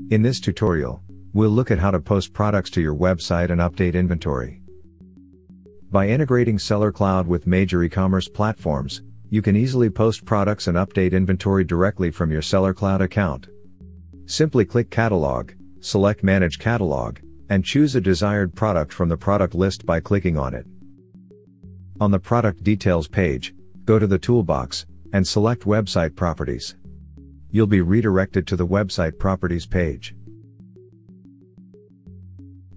In this tutorial, we'll look at how to post products to your website and update inventory. By integrating Sellercloud with major e-commerce platforms, you can easily post products and update inventory directly from your Sellercloud account. Simply click Catalog, select Manage Catalog, and choose a desired product from the product list by clicking on it. On the Product Details page, go to the toolbox, and select Website Properties. You'll be redirected to the Website Properties page.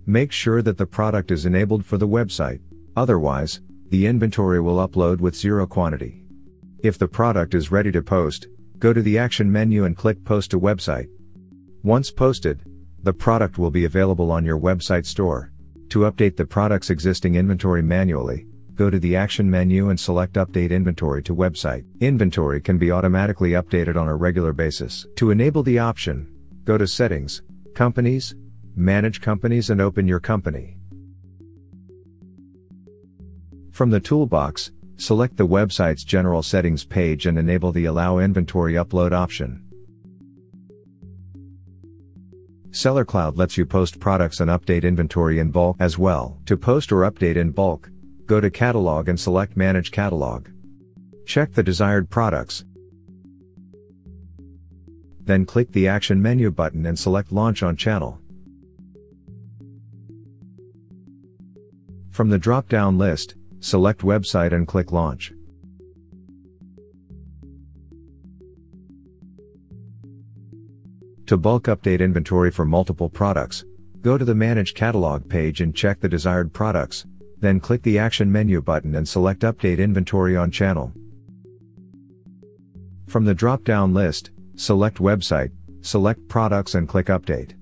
Make sure that the product is enabled for the website, otherwise, the inventory will upload with zero quantity. If the product is ready to post, go to the Action menu and click Post to Website. Once posted, the product will be available on your website store. To update the product's existing inventory manually, go to the Action menu and select Update Inventory to Website. Inventory can be automatically updated on a regular basis. To enable the option, go to Settings, Companies, Manage Companies and open your company. From the toolbox, select the website's General Settings page and enable the Allow Inventory Upload option. Sellercloud lets you post products and update inventory in bulk as well. To post or update in bulk, go to Catalog and select Manage Catalog. Check the desired products. Then click the Action menu button and select Launch on Channel. From the drop-down list, select Website and click Launch. To bulk update inventory for multiple products, go to the Manage Catalog page and check the desired products, then click the Action menu button and select Update Inventory on Channel. From the drop-down list, select Website, select Products and click Update.